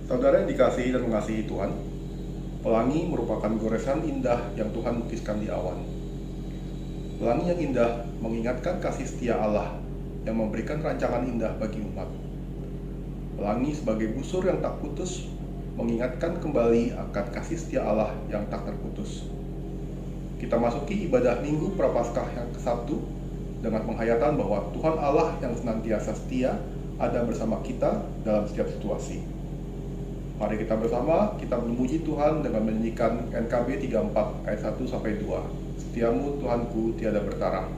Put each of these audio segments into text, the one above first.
Saudara yang dikasihi dan mengasihi Tuhan, pelangi merupakan goresan indah yang Tuhan lukiskan di awan. Pelangi yang indah mengingatkan kasih setia Allah yang memberikan rancangan indah bagi umat. Pelangi sebagai busur yang tak putus mengingatkan kembali akan kasih setia Allah yang tak terputus. Kita masuki ibadah Minggu Prapaskah yang ke-1 dengan penghayatan bahwa Tuhan Allah yang senantiasa setia ada bersama kita dalam setiap situasi. Mari kita bersama, kita memuji Tuhan dengan menyanyikan NKB 34 ayat 1-2. Setiamu Tuhanku tiada bertara.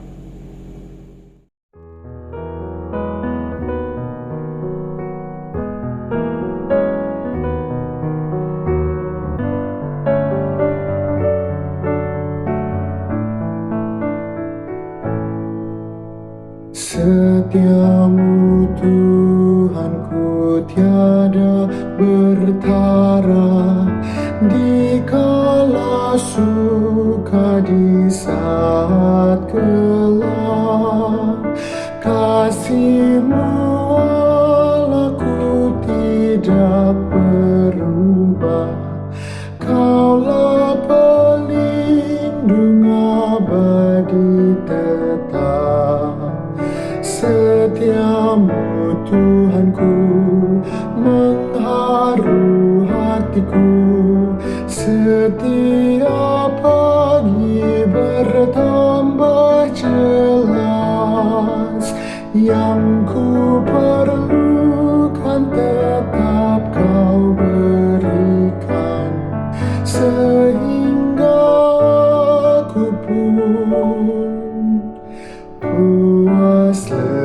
Setiamu Tuhanku tiada bertara, dikala suka di saat gelap. Kasih-Mu Allahku tidak berubah, Kaulah pelindung abadi tetap. Setiamu Tuhanku mengharu hatiku, setiap pagi bertambah jelas. Yang ku perlukan tetap Kau berikan, sehingga aku pun puas lelas.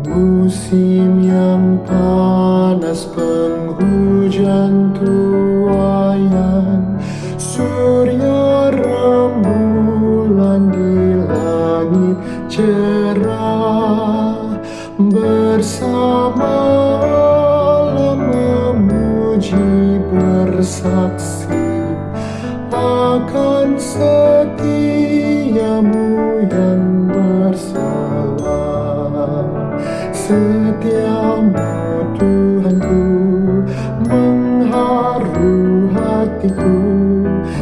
Musim yang panas, penghujan tuayan, surya rembulan di langit cerah, bersama Allah memuji bersaksi akan setiamu yang bersalah. Setiamu Tuhanku mengharu hatiku,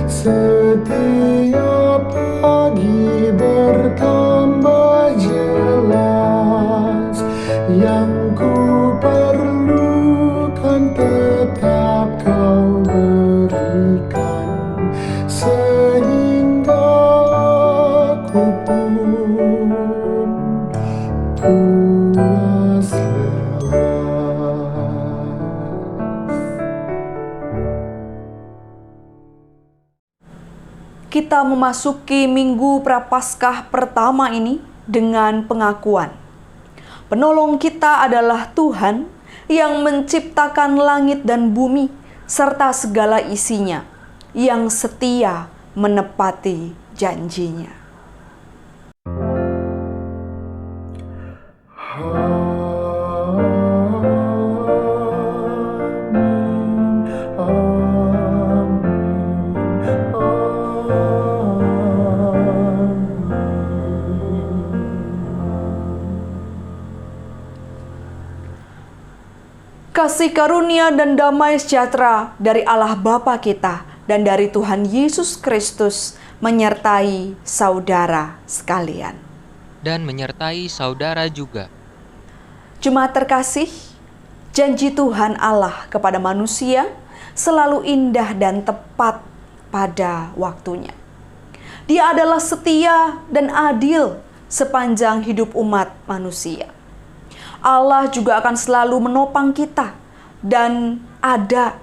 setiap pagi bertambah jelas. Yang ku perlukan tetap Kau berikan, sehingga aku pun puas lelas. Kita memasuki Minggu Prapaskah pertama ini dengan pengakuan. Penolong kita adalah Tuhan yang menciptakan langit dan bumi serta segala isinya, yang setia menepati janjinya. Kasih karunia dan damai sejahtera dari Allah Bapa kita dan dari Tuhan Yesus Kristus menyertai saudara sekalian. Dan menyertai saudara juga. Jemaat terkasih, janji Tuhan Allah kepada manusia selalu indah dan tepat pada waktunya. Dia adalah setia dan adil sepanjang hidup umat manusia. Allah juga akan selalu menopang kita dan ada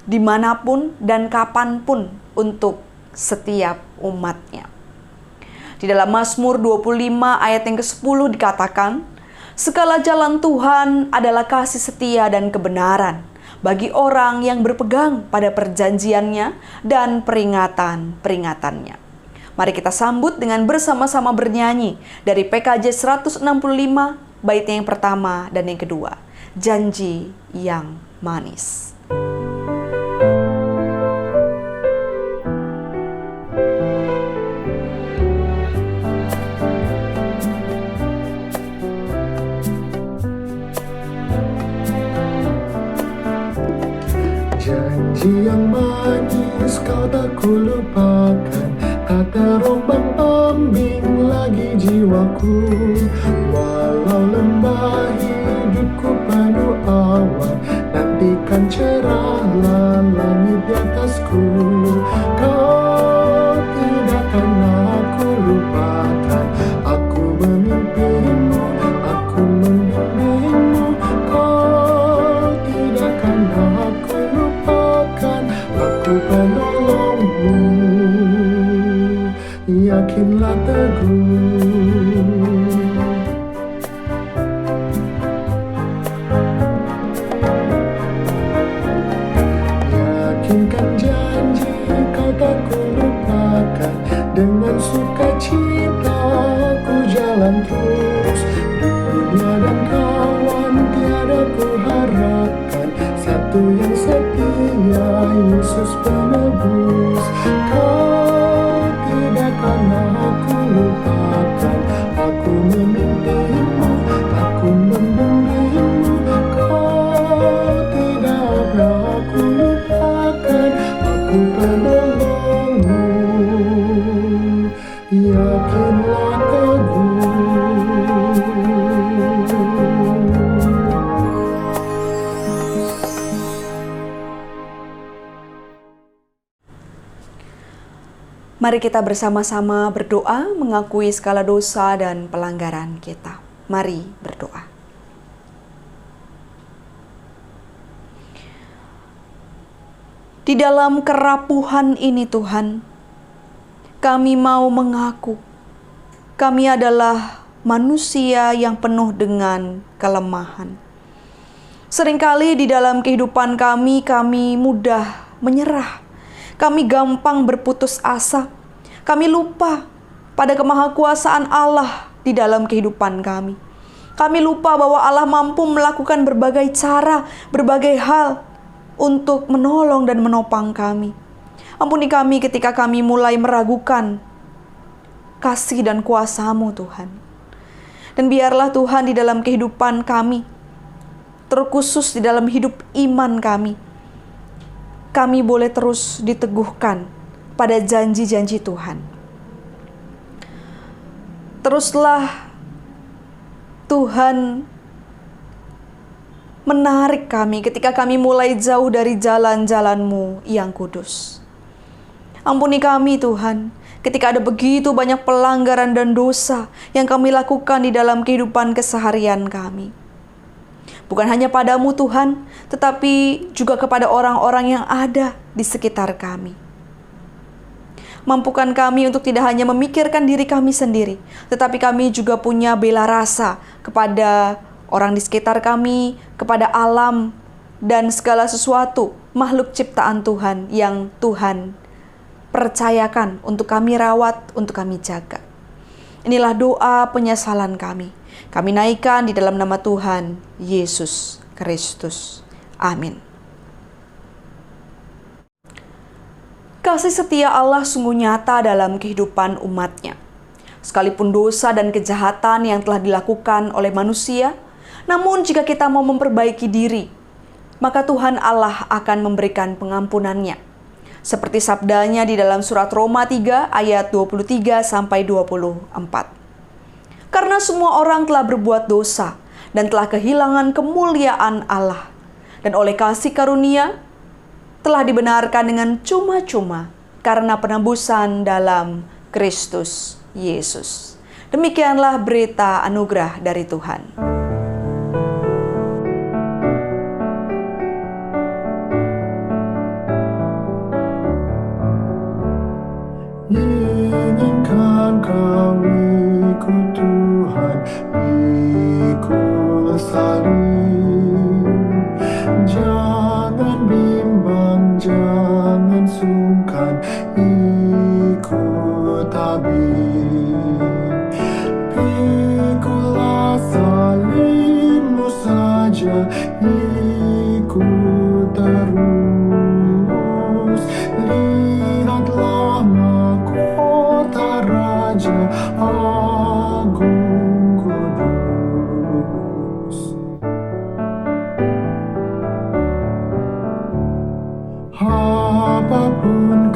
dimanapun dan kapanpun untuk setiap umatnya. Di dalam Mazmur 25 ayat yang ke-10 dikatakan, segala jalan Tuhan adalah kasih setia dan kebenaran bagi orang yang berpegang pada perjanjiannya dan peringatan-peringatannya. Mari kita sambut dengan bersama-sama bernyanyi dari PKJ 165 bait yang pertama dan yang kedua, janji yang manis. Yesus, kau tak kulupakan, tak terombang-ambing lagi jiwaku. Walau lembah hidupku penuh awan, nantikan cerahlah langit di atasku. Kau tidak akan aku lupakan, aku memimpimu, aku membimbingmu. Kau tidak akan aku lupakan, aku penolongmu. Yakinlah teguh. Yakinkan janji kau tak kulupakan, dengan sukacita ku jalan terus. Dunia dan kawan tiada ku harapkan, satu yang setia, Yesus penebus. Kau tidak akan aku lupakan, aku memimpimu, aku membimbingmu. Kau tidak akan aku lupakan, aku penolongmu. Yakinlah teguh. Mari kita bersama-sama berdoa mengakui segala dosa dan pelanggaran kita. Mari berdoa. Di dalam kerapuhan ini Tuhan, kami mau mengaku kami adalah manusia yang penuh dengan kelemahan. Seringkali di dalam kehidupan kami mudah menyerah. Kami gampang berputus asa. Kami lupa pada kemahakuasaan Allah di dalam kehidupan kami. Kami lupa bahwa Allah mampu melakukan berbagai cara, berbagai hal untuk menolong dan menopang kami. Ampuni kami ketika kami mulai meragukan kasih dan kuasa-Mu Tuhan. Dan biarlah Tuhan di dalam kehidupan kami, terkhusus di dalam hidup iman kami boleh terus diteguhkan pada janji-janji Tuhan. Teruslah Tuhan menarik kami ketika kami mulai jauh dari jalan-jalan-Mu yang kudus. Ampuni kami Tuhan, ketika ada begitu banyak pelanggaran dan dosa yang kami lakukan di dalam kehidupan keseharian kami. Bukan hanya padamu Tuhan, tetapi juga kepada orang-orang yang ada di sekitar kami. Mampukan kami untuk tidak hanya memikirkan diri kami sendiri, tetapi kami juga punya bela rasa kepada orang di sekitar kami, kepada alam, dan segala sesuatu makhluk ciptaan Tuhan yang Tuhan percayakan untuk kami rawat, untuk kami jaga. Inilah doa penyesalan kami. Kami naikkan di dalam nama Tuhan Yesus Kristus. Amin. Kasih setia Allah sungguh nyata dalam kehidupan umat-Nya. Sekalipun dosa dan kejahatan yang telah dilakukan oleh manusia, namun jika kita mau memperbaiki diri, maka Tuhan Allah akan memberikan pengampunan-Nya. Seperti sabdanya di dalam surat Roma 3 ayat 23 sampai 24. Karena semua orang telah berbuat dosa dan telah kehilangan kemuliaan Allah, dan oleh kasih karunia telah dibenarkan dengan cuma-cuma karena penebusan dalam Kristus Yesus. Demikianlah berita anugerah dari Tuhan. Inginkan kau ikut Tuhan, pikul salib. Jangan bimbang, jangan sungkan, ikut tabib. Pikulah salibmu saja, ikut terus. Lihatlah mahkota Raja Agung Kudus. Apapun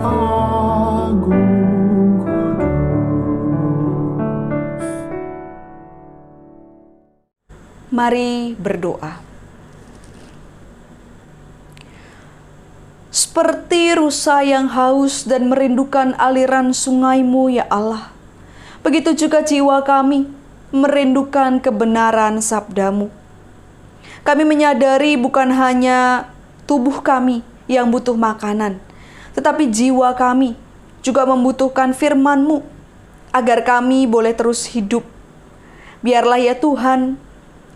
Agung Kudus. Mari berdoa. Seperti rusa yang haus dan merindukan aliran sungai-Mu, ya Allah, begitu juga jiwa kami merindukan kebenaran sabda-Mu. Kami menyadari bukan hanya tubuh kami yang butuh makanan, tetapi jiwa kami juga membutuhkan firman-Mu agar kami boleh terus hidup. Biarlah ya Tuhan,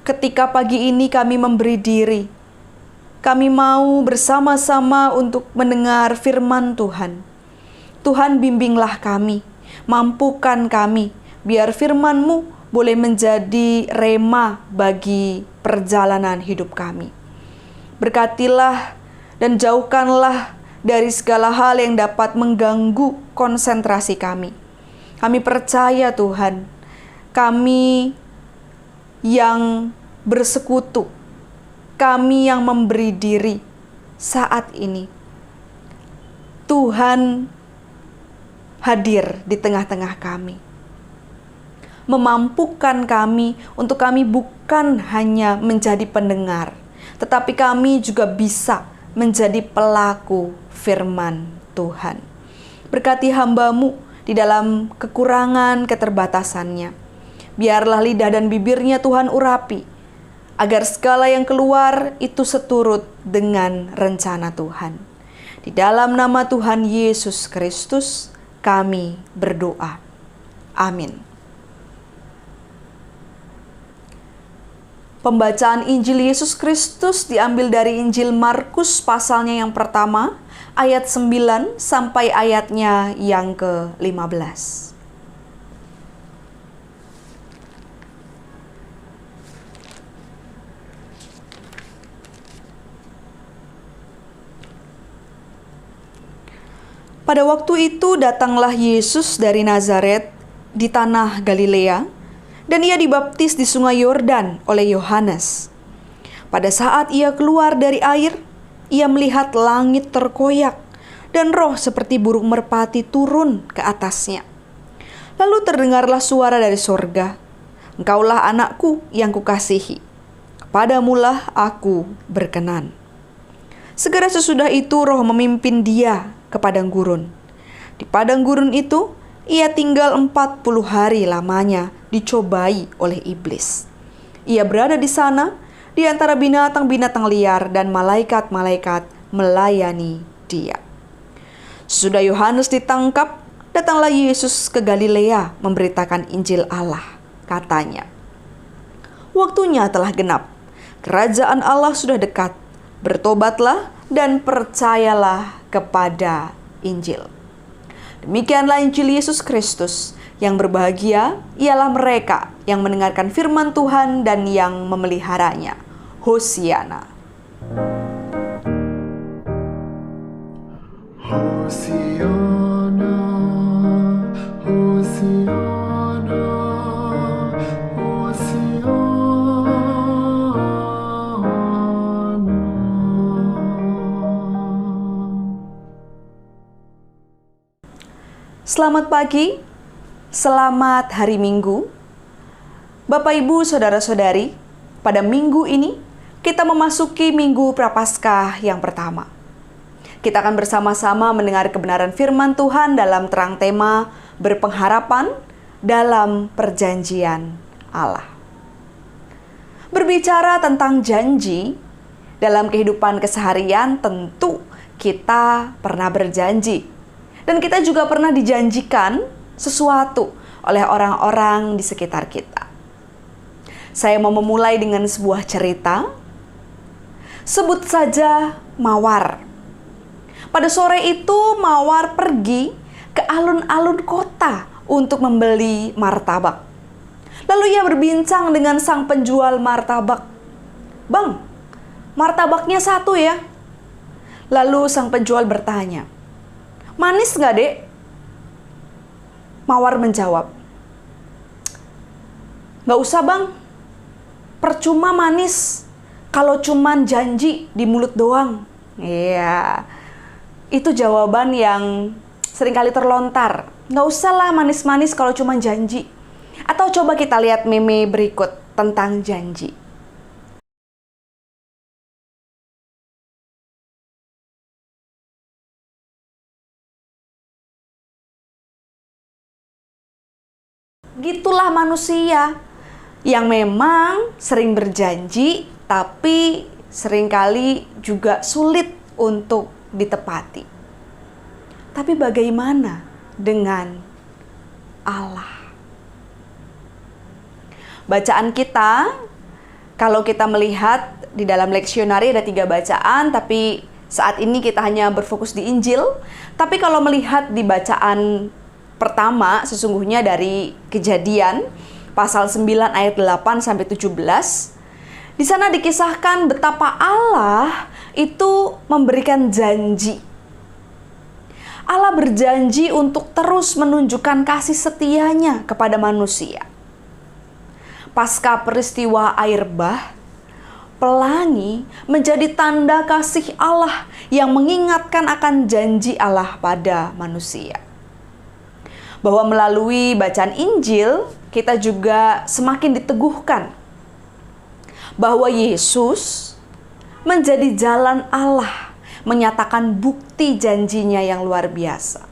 ketika pagi ini kami memberi diri, kami mau bersama-sama untuk mendengar firman Tuhan. Tuhan, bimbinglah kami, mampukan kami, biar firman-Mu boleh menjadi rema bagi perjalanan hidup kami. Berkatilah dan jauhkanlah dari segala hal yang dapat mengganggu konsentrasi kami. Kami percaya Tuhan, kami yang bersekutu, kami yang memberi diri saat ini, Tuhan hadir di tengah-tengah kami, memampukan kami untuk kami bukan hanya menjadi pendengar, tetapi kami juga bisa menjadi pelaku firman Tuhan. Berkati hamba-Mu di dalam kekurangan keterbatasannya. Biarlah lidah dan bibirnya Tuhan urapi, agar segala yang keluar itu seturut dengan rencana Tuhan. Di dalam nama Tuhan Yesus Kristus kami berdoa. Amin. Pembacaan Injil Yesus Kristus diambil dari Injil Markus pasalnya yang pertama, ayat 9 sampai ayatnya yang ke-15. Pada waktu itu datanglah Yesus dari Nazaret di tanah Galilea, dan ia dibaptis di sungai Yordan oleh Yohanes. Pada saat ia keluar dari air, ia melihat langit terkoyak, dan roh seperti burung merpati turun ke atasnya. Lalu terdengarlah suara dari sorga, "Engkaulah anakku yang kukasihi, kepadamulah aku berkenan." Segera sesudah itu roh memimpin dia ke padang gurun. Di padang gurun itu, ia tinggal 40 hari lamanya dicobai oleh iblis. Ia berada di sana, di antara binatang-binatang liar dan malaikat-malaikat melayani dia. Sesudah Yohanes ditangkap, datanglah Yesus ke Galilea memberitakan Injil Allah. Katanya, "Waktunya telah genap, kerajaan Allah sudah dekat. Bertobatlah dan percayalah kepada Injil." Demikianlah Injil Yesus Kristus. Yang berbahagia ialah mereka yang mendengarkan firman Tuhan dan yang memeliharanya. Hosiana. Hosiana, Hosiana, Hosiana. Selamat pagi, selamat hari Minggu. Bapak, Ibu, Saudara-saudari, pada minggu ini kita memasuki Minggu Prapaskah yang pertama. Kita akan bersama-sama mendengar kebenaran firman Tuhan dalam terang tema berpengharapan dalam perjanjian Allah. Berbicara tentang janji, dalam kehidupan keseharian tentu kita pernah berjanji. Dan kita juga pernah dijanjikan sesuatu oleh orang-orang di sekitar kita. Saya mau memulai dengan sebuah cerita. Sebut saja Mawar. Pada sore itu Mawar pergi ke alun-alun kota untuk membeli martabak. Lalu ia berbincang dengan sang penjual martabak. "Bang, martabaknya satu ya?" Lalu sang penjual bertanya, "Manis nggak, Dek?" Mawar menjawab, "Nggak usah, Bang. Percuma manis kalau cuman janji di mulut doang." Iya. Itu jawaban yang seringkali terlontar. Nggak usahlah manis-manis kalau cuma janji. Atau coba kita lihat meme berikut tentang janji. Gitulah manusia yang memang sering berjanji, tapi seringkali juga sulit untuk ditepati. Tapi bagaimana dengan Allah? Bacaan kita, kalau kita melihat di dalam leksionari ada 3 bacaan, tapi saat ini kita hanya berfokus di Injil. Tapi kalau melihat di bacaan pertama, sesungguhnya dari Kejadian, pasal 9 ayat 8 sampai 17, di sana dikisahkan betapa Allah itu memberikan janji. Allah berjanji untuk terus menunjukkan kasih setianya kepada manusia. Pasca peristiwa air bah, pelangi menjadi tanda kasih Allah yang mengingatkan akan janji Allah pada manusia. Bahwa melalui bacaan Injil, kita juga semakin diteguhkan bahwa Yesus menjadi jalan Allah, menyatakan bukti janjinya yang luar biasa.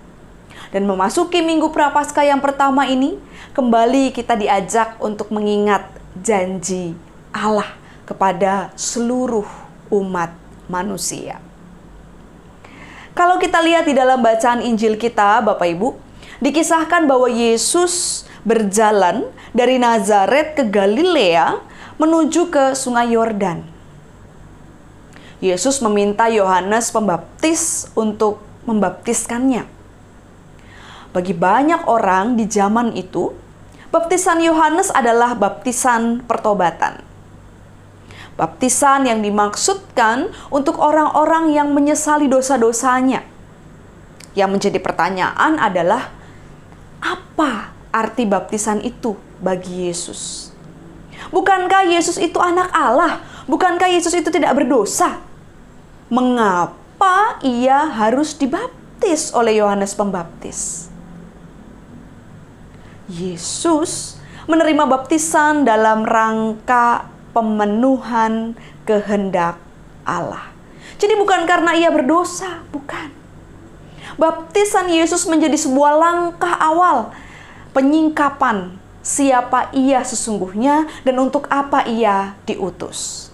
Dan memasuki Minggu Prapaskah yang pertama ini, kembali kita diajak untuk mengingat janji Allah kepada seluruh umat manusia. Kalau kita lihat di dalam bacaan Injil kita, Bapak Ibu, dikisahkan bahwa Yesus berjalan dari Nazaret ke Galilea menuju ke Sungai Yordan. Yesus meminta Yohanes Pembaptis untuk membaptiskannya. Bagi banyak orang di zaman itu, baptisan Yohanes adalah baptisan pertobatan. Baptisan yang dimaksudkan untuk orang-orang yang menyesali dosa-dosanya. Yang menjadi pertanyaan adalah, apa arti baptisan itu bagi Yesus? Bukankah Yesus itu anak Allah? Bukankah Yesus itu tidak berdosa? Mengapa ia harus dibaptis oleh Yohanes Pembaptis? Yesus menerima baptisan dalam rangka pemenuhan kehendak Allah. Jadi bukan karena ia berdosa, bukan. Baptisan Yesus menjadi sebuah langkah awal penyingkapan siapa ia sesungguhnya dan untuk apa ia diutus.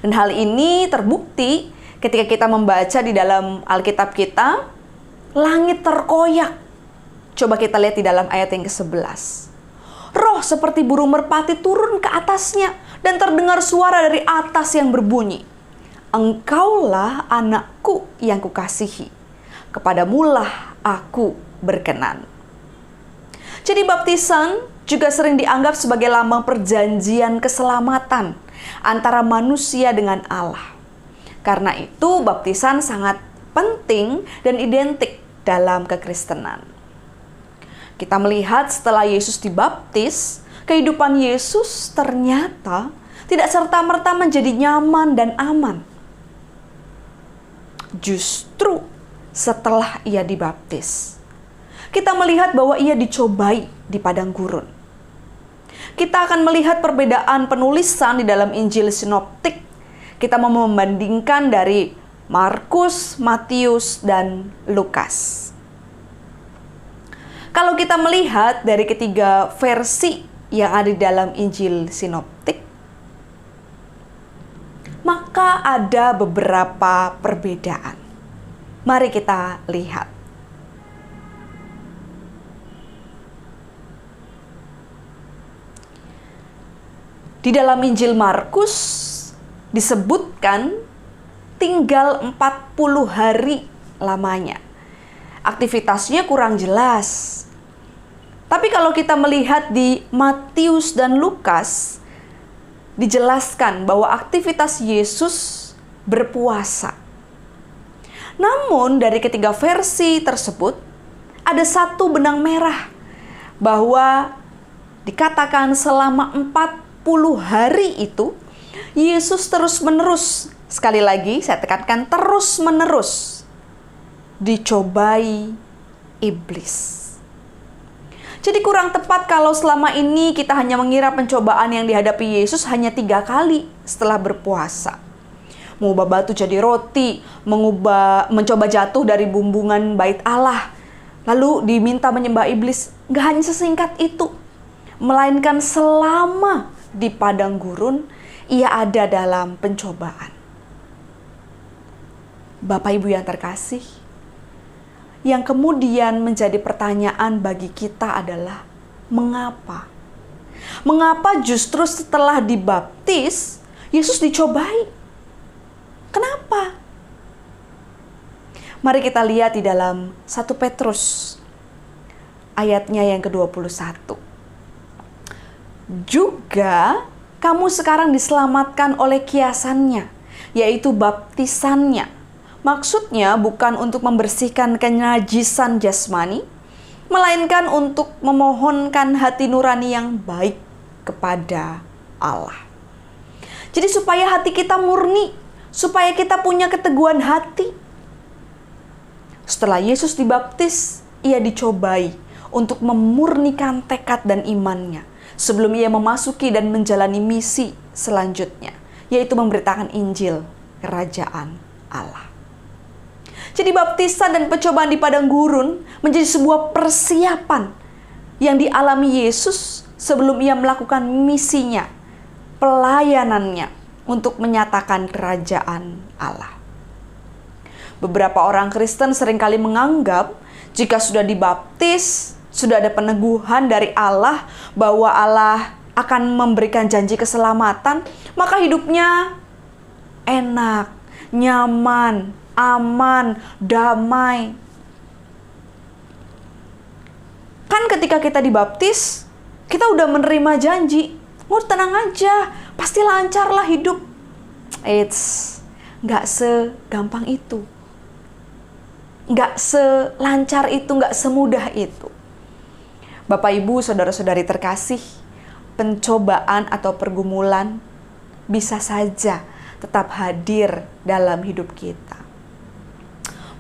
Dan hal ini terbukti ketika kita membaca di dalam Alkitab kita, langit terkoyak. Coba kita lihat di dalam ayat yang ke-11. Roh seperti burung merpati turun ke atasnya dan terdengar suara dari atas yang berbunyi, Engkaulah anakku yang kukasihi, kepadamulah aku berkenan. Jadi baptisan juga sering dianggap sebagai lambang perjanjian keselamatan antara manusia dengan Allah. Karena itu baptisan sangat penting dan identik dalam kekristenan. Kita melihat setelah Yesus dibaptis, kehidupan Yesus ternyata tidak serta-merta menjadi nyaman dan aman. Justru setelah ia dibaptis, kita melihat bahwa ia dicobai di padang gurun. Kita akan melihat perbedaan penulisan di dalam Injil Sinoptik. Kita mau membandingkan dari Markus, Matius, dan Lukas. Kalau kita melihat dari ketiga versi yang ada di dalam Injil Sinoptik, maka ada beberapa perbedaan. Mari kita lihat. Di dalam Injil Markus disebutkan tinggal 40 hari lamanya. Aktivitasnya kurang jelas. Tapi kalau kita melihat di Matius dan Lukas, dijelaskan bahwa aktivitas Yesus berpuasa. Namun dari ketiga versi tersebut, ada satu benang merah bahwa dikatakan selama 40 hari itu, Yesus terus-menerus, sekali lagi saya tekankan terus-menerus, dicobai iblis. Jadi kurang tepat kalau selama ini kita hanya mengira pencobaan yang dihadapi Yesus hanya 3 kali setelah berpuasa. Mengubah batu jadi roti, mencoba jatuh dari bumbungan bait Allah, lalu diminta menyembah iblis. Gak hanya sesingkat itu, melainkan selama di padang gurun, ia ada dalam pencobaan. Bapak Ibu yang terkasih, yang kemudian menjadi pertanyaan bagi kita adalah mengapa? Mengapa justru setelah dibaptis, Yesus dicobai? Kenapa? Mari kita lihat di dalam 1 Petrus ayatnya yang ke-21. Juga kamu sekarang diselamatkan oleh kiasannya, yaitu baptisannya. Maksudnya bukan untuk membersihkan kenajisan jasmani, melainkan untuk memohonkan hati nurani yang baik kepada Allah. Jadi supaya hati kita murni, supaya kita punya keteguhan hati. Setelah Yesus dibaptis, ia dicobai untuk memurnikan tekad dan imannya sebelum ia memasuki dan menjalani misi selanjutnya, yaitu memberitakan Injil Kerajaan Allah. Jadi baptisan dan pencobaan di padang gurun menjadi sebuah persiapan yang dialami Yesus sebelum ia melakukan misinya, pelayanannya untuk menyatakan kerajaan Allah. Beberapa orang Kristen seringkali menganggap jika sudah dibaptis, sudah ada peneguhan dari Allah bahwa Allah akan memberikan janji keselamatan, maka hidupnya enak, nyaman, aman, damai. Kan ketika kita dibaptis, kita udah menerima janji. Mau tenang aja, pasti lancar lah hidup. Nggak segampang itu. Nggak selancar itu, nggak semudah itu. Bapak, Ibu, saudara-saudari terkasih, pencobaan atau pergumulan bisa saja tetap hadir dalam hidup kita.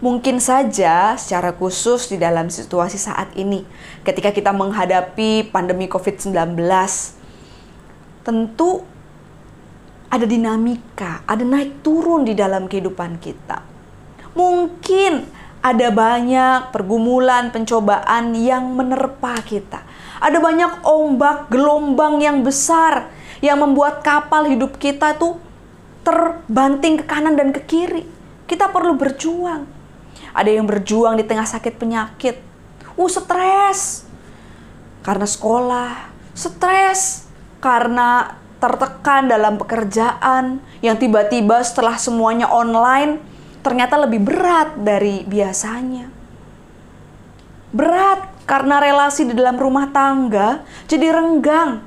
Mungkin saja secara khusus di dalam situasi saat ini, ketika kita menghadapi pandemi COVID-19, tentu ada dinamika, ada naik turun di dalam kehidupan kita. Mungkin ada banyak pergumulan, pencobaan yang menerpa kita. Ada banyak ombak, gelombang yang besar yang membuat kapal hidup kita tuh terbanting ke kanan dan ke kiri. Kita perlu berjuang. Ada yang berjuang di tengah sakit penyakit. Stres karena sekolah, stres karena tertekan dalam pekerjaan yang tiba-tiba setelah semuanya online ternyata lebih berat dari biasanya. Berat karena relasi di dalam rumah tangga jadi renggang.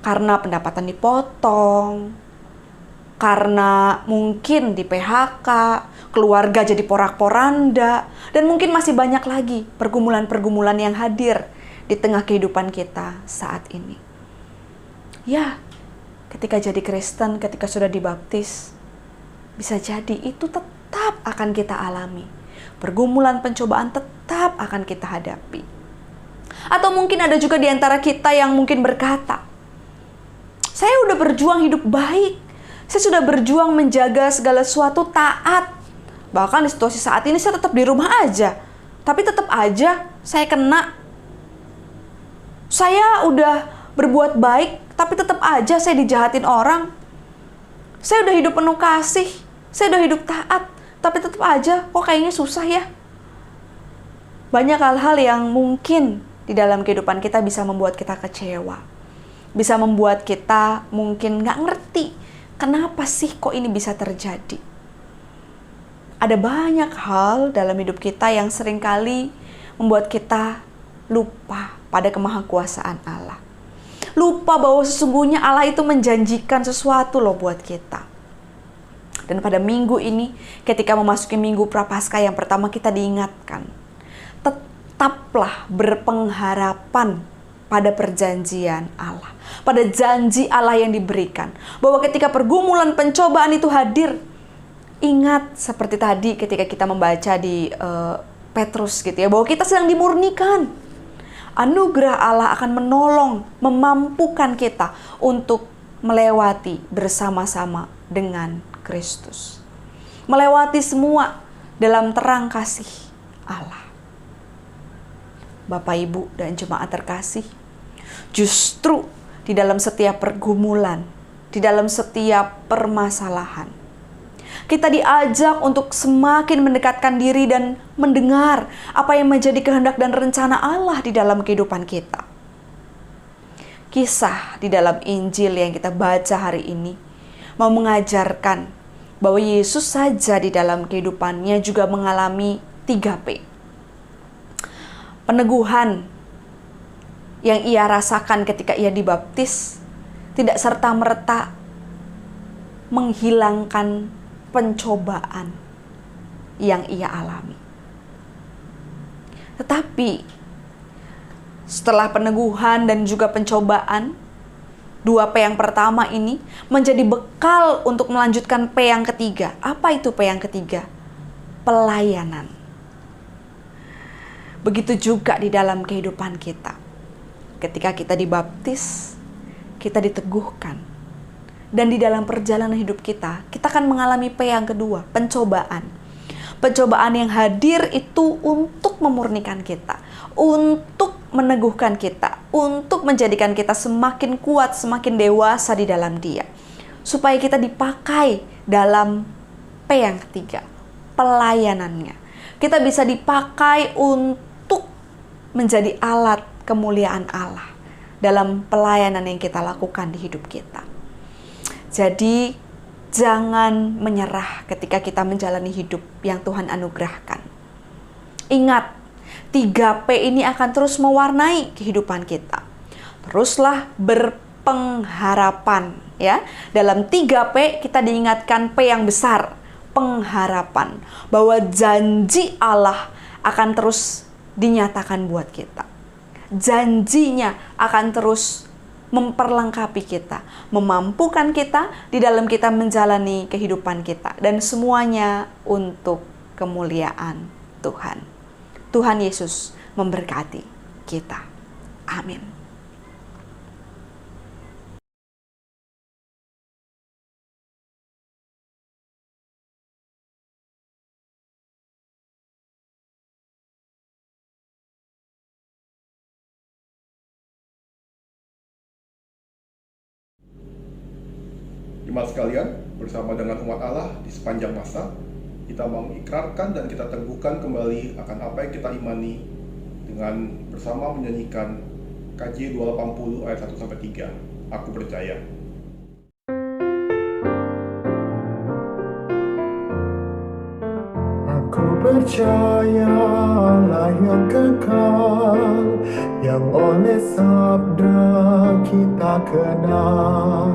Karena pendapatan dipotong. Karena mungkin di PHK, keluarga jadi porak-poranda, dan mungkin masih banyak lagi pergumulan-pergumulan yang hadir di tengah kehidupan kita saat ini. Ya, ketika jadi Kristen, ketika sudah dibaptis, bisa jadi itu tetap akan kita alami. Pergumulan, pencobaan tetap akan kita hadapi. Atau mungkin ada juga di antara kita yang mungkin berkata, saya udah berjuang hidup baik, saya sudah berjuang menjaga segala sesuatu taat. Bahkan di situasi saat ini saya tetap di rumah aja. Tapi tetap aja saya kena. Saya udah berbuat baik, tapi tetap aja saya dijahatin orang. Saya udah hidup penuh kasih. Saya udah hidup taat. Tapi tetap aja kok kayaknya susah ya. Banyak hal-hal yang mungkin di dalam kehidupan kita bisa membuat kita kecewa. Bisa membuat kita mungkin nggak ngerti. Kenapa sih kok ini bisa terjadi? Ada banyak hal dalam hidup kita yang seringkali membuat kita lupa pada kemahakuasaan Allah. Lupa bahwa sesungguhnya Allah itu menjanjikan sesuatu loh buat kita. Dan pada minggu ini, ketika memasuki minggu Prapaskah yang pertama kita diingatkan, tetaplah berpengharapan pada perjanjian Allah, pada janji Allah yang diberikan, bahwa ketika pergumulan pencobaan itu hadir, Ingat seperti tadi ketika kita membaca di Petrus gitu ya, bahwa kita sedang dimurnikan. Anugerah Allah akan menolong, memampukan kita untuk melewati bersama-sama dengan Kristus. Melewati semua dalam terang kasih Allah. Bapak, Ibu, dan jemaat terkasih, justru di dalam setiap pergumulan, di dalam setiap permasalahan, kita diajak untuk semakin mendekatkan diri dan mendengar apa yang menjadi kehendak dan rencana Allah di dalam kehidupan kita. Kisah di dalam Injil yang kita baca hari ini mau mengajarkan bahwa Yesus saja di dalam kehidupannya juga mengalami 3P. Peneguhan yang ia rasakan ketika ia dibaptis tidak serta-merta menghilangkan pencobaan yang ia alami. Tetapi setelah peneguhan dan juga pencobaan, 2P yang pertama ini menjadi bekal untuk melanjutkan P yang ketiga. Apa itu P yang ketiga? Pelayanan. Begitu juga di dalam kehidupan kita. Ketika kita dibaptis, kita diteguhkan. Dan di dalam perjalanan hidup kita akan mengalami P yang kedua, pencobaan. Pencobaan yang hadir itu untuk memurnikan kita, untuk meneguhkan kita, untuk menjadikan kita semakin kuat, semakin dewasa di dalam Dia. Supaya kita dipakai dalam P yang ketiga, pelayanannya. Kita bisa dipakai untuk menjadi alat kemuliaan Allah dalam pelayanan yang kita lakukan di hidup kita. Jadi, jangan menyerah ketika kita menjalani hidup yang Tuhan anugerahkan. Ingat, 3P ini akan terus mewarnai kehidupan kita. Teruslah berpengharapan, ya. Dalam 3P kita diingatkan P yang besar, pengharapan, bahwa janji Allah akan terus dinyatakan buat kita. Janjinya akan terus memperlengkapi kita, memampukan kita di dalam kita menjalani kehidupan kita, dan semuanya untuk kemuliaan Tuhan. Tuhan Yesus memberkati kita. Amin. Jemaat sekalian, bersama dengan umat Allah di sepanjang masa, kita mengikrarkan dan kita teguhkan kembali akan apa yang kita imani dengan bersama menyanyikan KJ 280 ayat 1-3. Aku percaya. Aku percaya Allah yang kekal, yang oleh sabda kita kenal,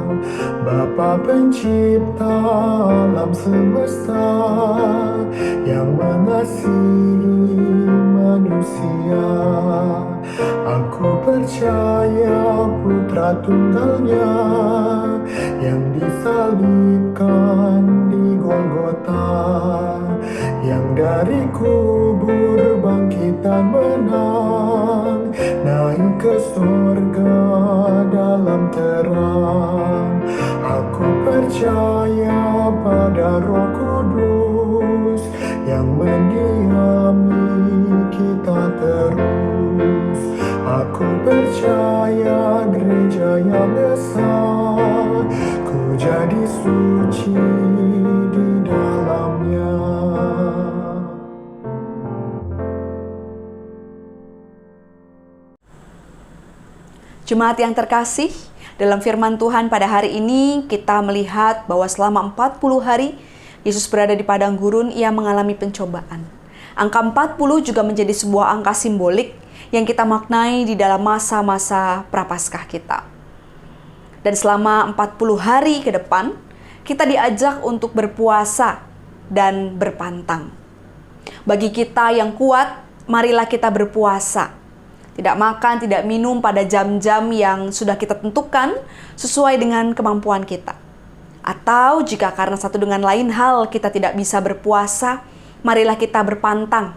Bapa pencipta alam semesta, yang mengasihi manusia. Aku percaya Putra Tunggalnya yang disalibkan di Golgota, yang dari kubur bangkit dan menang, naik ke surga dalam terang. Aku percaya pada Roh Kudus yang mendiami kita terus. Aku percaya gereja yang esa, ku jadi suci di dalamnya. Jemaat yang terkasih, dalam firman Tuhan pada hari ini kita melihat bahwa selama 40 hari Yesus berada di padang gurun, ia mengalami pencobaan. Angka 40 juga menjadi sebuah angka simbolik yang kita maknai di dalam masa-masa prapaskah kita. Dan selama 40 hari ke depan, kita diajak untuk berpuasa dan berpantang. Bagi kita yang kuat, marilah kita berpuasa. Tidak makan, tidak minum pada jam-jam yang sudah kita tentukan sesuai dengan kemampuan kita. Atau jika karena satu dengan lain hal kita tidak bisa berpuasa, marilah kita berpantang.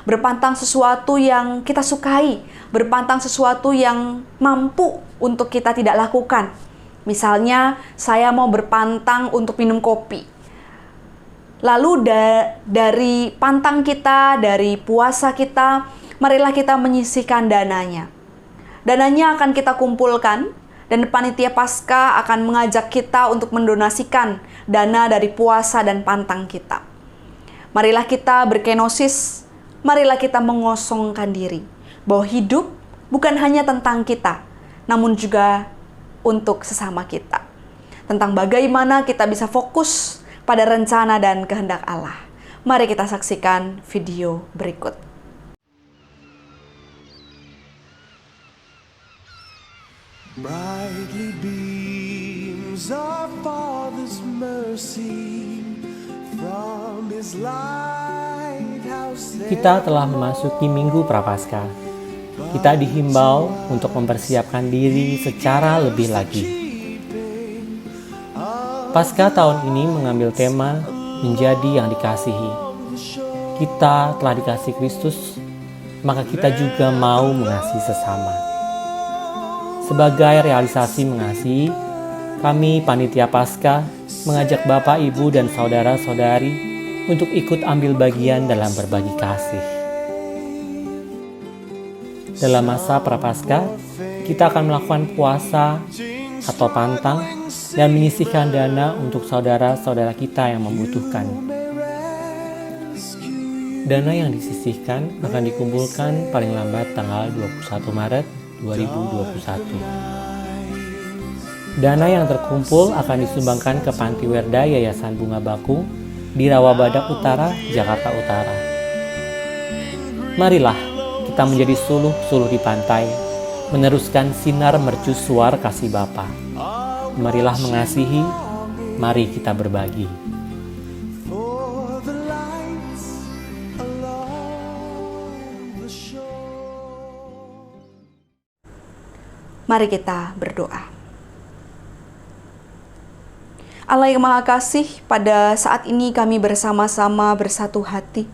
Berpantang sesuatu yang kita sukai, berpantang sesuatu yang mampu untuk kita tidak lakukan. Misalnya, saya mau berpantang untuk minum kopi. Lalu dari pantang kita, dari puasa kita, marilah kita menyisihkan dananya. Dananya akan kita kumpulkan, dan panitia Paskah akan mengajak kita untuk mendonasikan dana dari puasa dan pantang kita. Marilah kita berkenosis, marilah kita mengosongkan diri, bahwa hidup bukan hanya tentang kita, namun juga untuk sesama kita. Tentang bagaimana kita bisa fokus pada rencana dan kehendak Allah. Mari kita saksikan video berikut. Brightly beams our Father's mercy from His lighthouse. Kita telah memasuki Minggu Prapaskah. Kita dihimbau untuk mempersiapkan diri secara lebih lagi. Paskah tahun ini mengambil tema menjadi yang dikasihi. Kita telah dikasihi Kristus, maka kita juga mau mengasihi sesama. Sebagai realisasi mengasihi, kami Panitia Paskah mengajak Bapak, Ibu, dan Saudara-saudari untuk ikut ambil bagian dalam berbagi kasih. Dalam masa Prapaskah, kita akan melakukan puasa atau pantang dan menyisihkan dana untuk saudara-saudara kita yang membutuhkan. Dana yang disisihkan akan dikumpulkan paling lambat tanggal 21 Maret 2021. Dana yang terkumpul akan disumbangkan ke Panti Werda Yayasan Bunga Bakung di Rawabadak Utara, Jakarta Utara. Marilah kita menjadi suluh-suluh di pantai, meneruskan sinar mercusuar kasih Bapa. Marilah mengasihi, mari kita berbagi. Mari kita berdoa. Allah yang Maha Kasih, pada saat ini kami bersama-sama bersatu hati.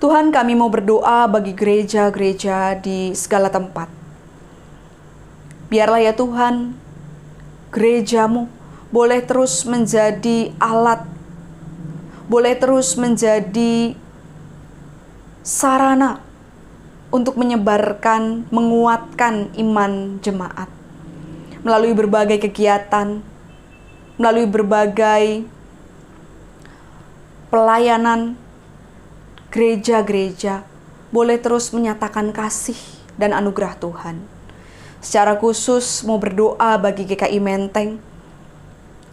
Tuhan, kami mau berdoa bagi gereja-gereja di segala tempat. Biarlah ya Tuhan, gerejamu boleh terus menjadi alat, boleh terus menjadi sarana untuk menyebarkan, menguatkan iman jemaat. Melalui berbagai kegiatan, melalui berbagai pelayanan, gereja-gereja boleh terus menyatakan kasih dan anugerah Tuhan. Secara khusus mau berdoa bagi GKI Menteng.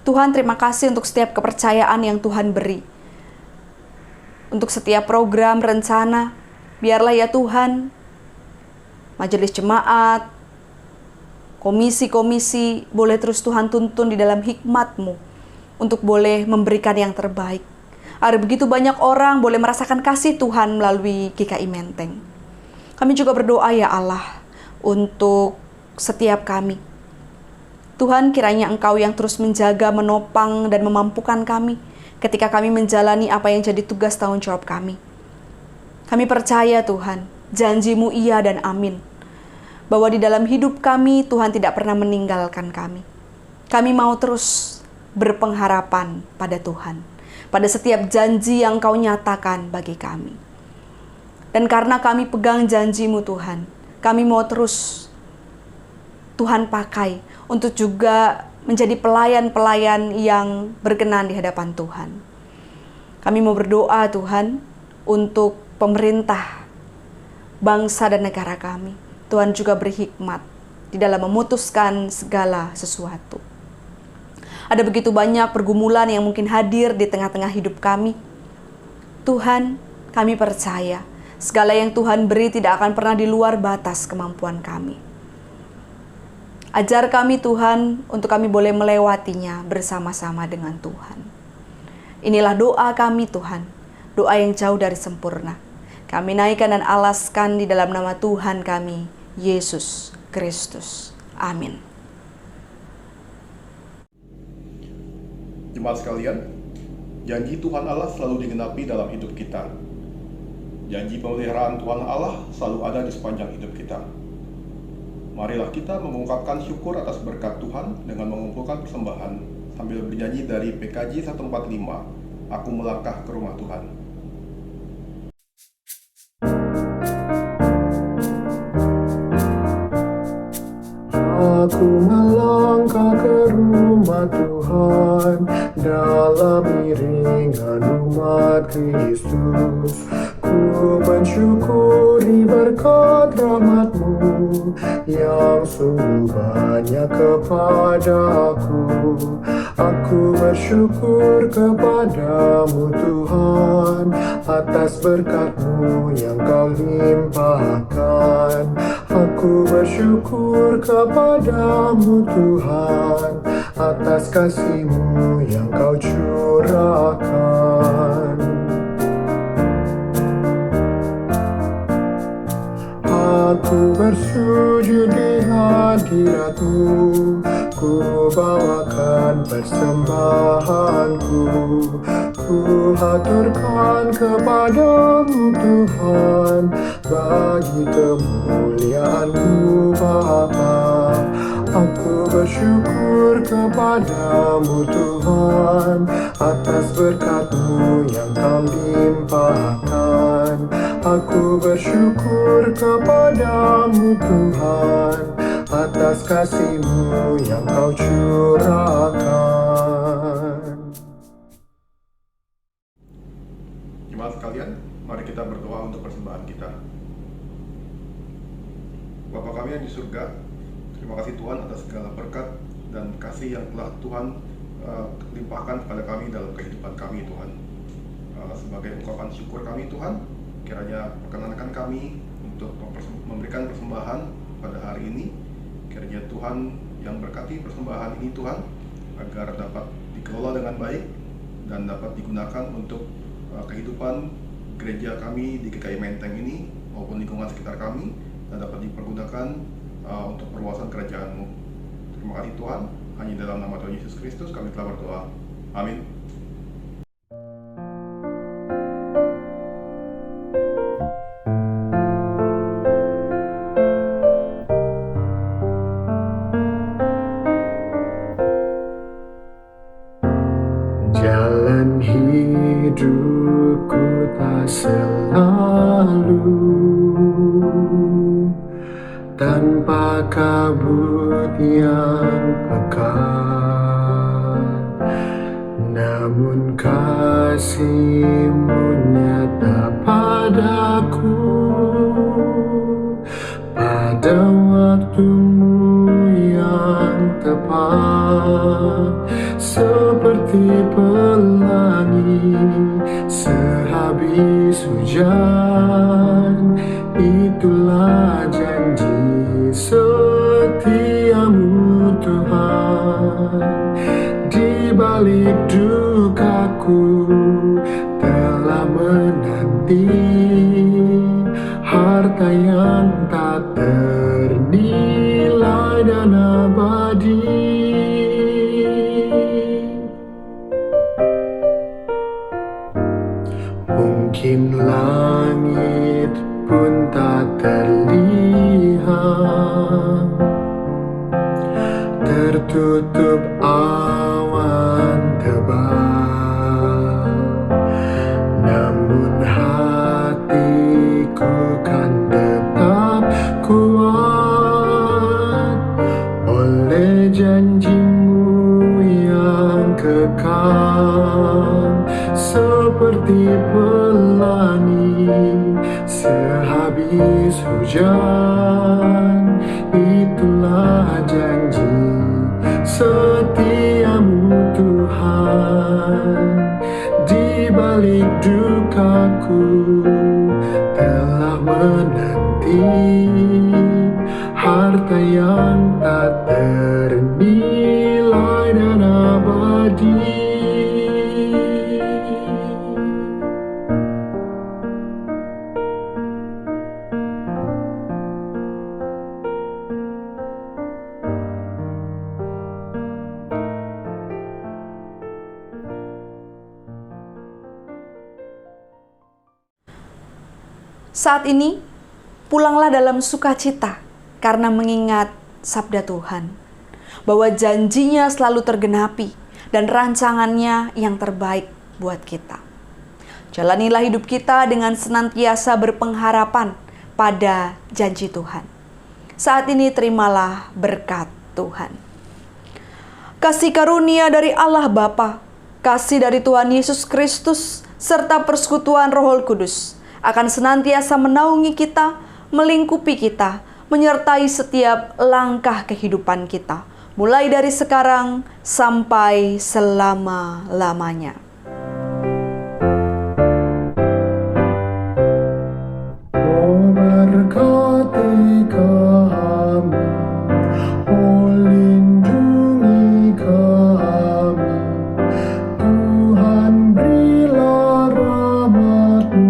Tuhan, terima kasih untuk setiap kepercayaan yang Tuhan beri. Untuk setiap program, rencana, biarlah ya Tuhan, majelis jemaat, komisi-komisi boleh terus Tuhan tuntun di dalam hikmat-Mu untuk boleh memberikan yang terbaik. Agar begitu banyak orang boleh merasakan kasih Tuhan melalui GKI Menteng. Kami juga berdoa ya Allah untuk setiap kami. Tuhan, kiranya Engkau yang terus menjaga, menopang, dan memampukan kami ketika kami menjalani apa yang jadi tugas tanggung jawab kami. Kami percaya Tuhan, janji-Mu iya dan amin. Bahwa di dalam hidup kami, Tuhan tidak pernah meninggalkan kami. Kami mau terus berpengharapan pada Tuhan, pada setiap janji yang Kau nyatakan bagi kami. Dan karena kami pegang janji-Mu Tuhan, kami mau terus Tuhan pakai untuk juga menjadi pelayan-pelayan yang berkenan di hadapan Tuhan. Kami mau berdoa Tuhan untuk pemerintah, bangsa dan negara kami. Tuhan juga berhikmat di dalam memutuskan segala sesuatu. Ada begitu banyak pergumulan yang mungkin hadir di tengah-tengah hidup kami. Tuhan, kami percaya segala yang Tuhan beri tidak akan pernah di luar batas kemampuan kami. Ajar kami Tuhan untuk kami boleh melewatinya bersama-sama dengan Tuhan. Inilah doa kami Tuhan, doa yang jauh dari sempurna. Kami naikkan dan alaskan di dalam nama Tuhan kami, Yesus Kristus. Amin. Jemaat sekalian, janji Tuhan Allah selalu digenapi dalam hidup kita. Janji pemeliharaan Tuhan Allah selalu ada di sepanjang hidup kita. Marilah kita mengungkapkan syukur atas berkat Tuhan dengan mengumpulkan persembahan sambil bernyanyi dari PKJ 145, Aku Melangkah ke Rumah Tuhan. Aku melangkah ke rumah Tuhan dalam iringan umat Kristus. Ku mensyukuri berkat rahmat-Mu yang sungguh banyak kepada aku. Aku bersyukur kepada-Mu Tuhan atas berkat-Mu yang Kau limpahkan. Aku bersyukur kepada-Mu Tuhan atas kasih-Mu yang Kau curahkan. Aku bersujud di hadirat-Mu, ku bawakan persembahanku. Ku haturkan kepada-Mu Tuhan bagi kemuliaan-Mu Bapa. Aku bersyukur kepada-Mu Tuhan atas berkat-Mu yang Kau limpahkan. Aku bersyukur kepada-Mu Tuhan atas kasih-Mu yang Kau curahkan. Jemaat sekalian, mari kita berdoa untuk persembahan kita. Bapa kami yang di surga, terima kasih Tuhan atas segala berkat dan kasih yang telah Tuhan limpahkan kepada kami dalam kehidupan kami Tuhan. Sebagai ungkapan syukur kami Tuhan, kiranya perkenankan kami untuk memberikan persembahan pada hari ini. Kiranya Tuhan yang berkati persembahan ini Tuhan, agar dapat dikelola dengan baik dan dapat digunakan untuk kehidupan gereja kami di GKI Menteng ini maupun lingkungan sekitar kami, dan dapat dipergunakan untuk perluasan kerajaan-Mu. Terima kasih Tuhan, hanya dalam nama Tuhan Yesus Kristus kami telah berdoa. Amin. Jalan hidupku tak selalu tanpa kabut yang pekat, namun kasih-Mu nyata padaku pada waktu-Mu yang tepat. Seperti pelangi sehabis hujan, itulah janji setia-Mu Tuhan. Di balik dukaku telah menanti harta yang tak ternilai dan abadi. Mungkin langit pun tak terlihat, tertutup awan tebal, namun hatiku kan tetap kuat oleh janji-Mu yang kekal. Seperti pelangi sehabis hujan, itulah janji setia-Mu Tuhan. Di balik dukaku telah menanti harta yang tak ternilai dan abadi. Saat ini, pulanglah dalam sukacita karena mengingat sabda Tuhan, bahwa janjinya selalu tergenapi dan rancangannya yang terbaik buat kita. Jalanilah hidup kita dengan senantiasa berpengharapan pada janji Tuhan. Saat ini terimalah berkat Tuhan. Kasih karunia dari Allah Bapa, kasih dari Tuhan Yesus Kristus, serta persekutuan Roh Kudus akan senantiasa menaungi kita, melingkupi kita, menyertai setiap langkah kehidupan kita, mulai dari sekarang sampai selama-lamanya. Oh, berkati kami, oh, lindungi kami. Tuhan, berilah rahmat-Mu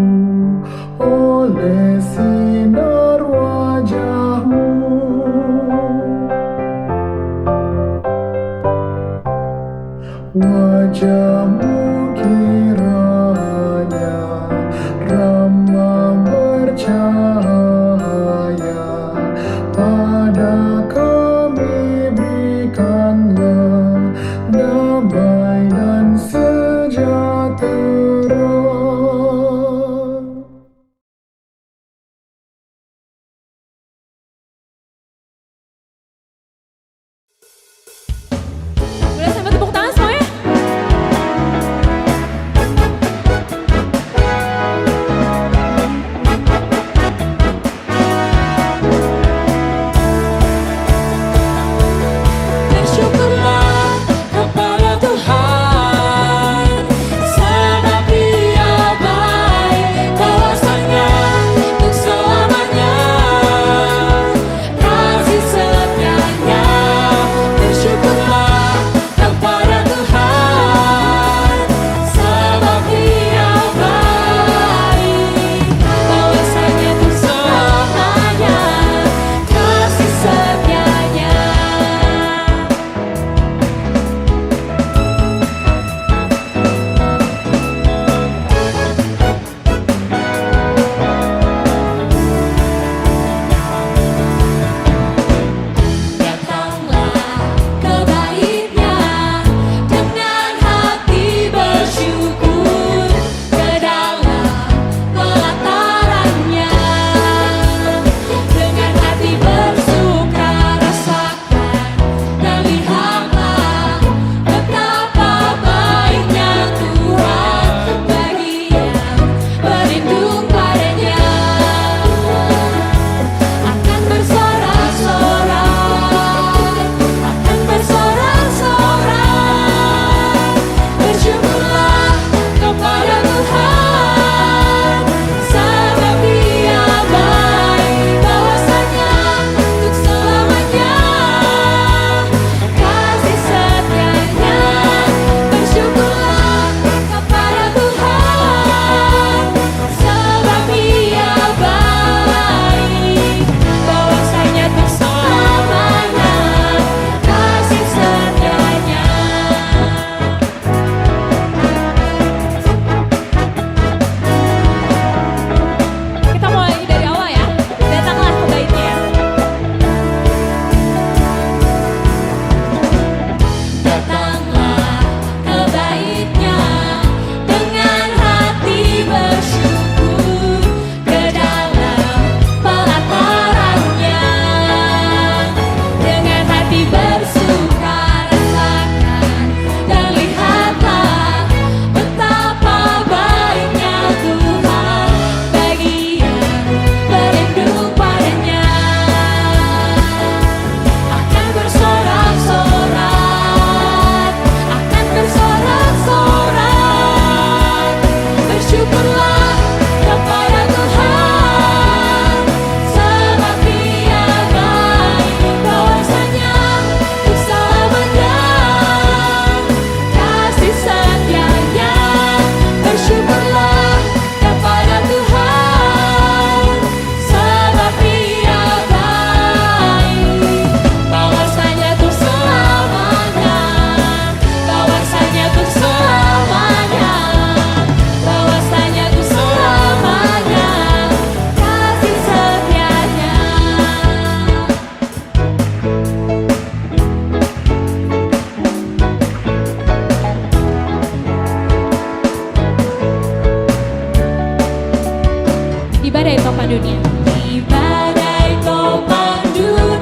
oleh sinar wajah-Mu. Wajah-Mu kiranya ramah bercahaya, pada kami berikanlah damai dan sejahtera. Boleh sampai tepuk tangan semuanya? dunia. Di badai topang dunia.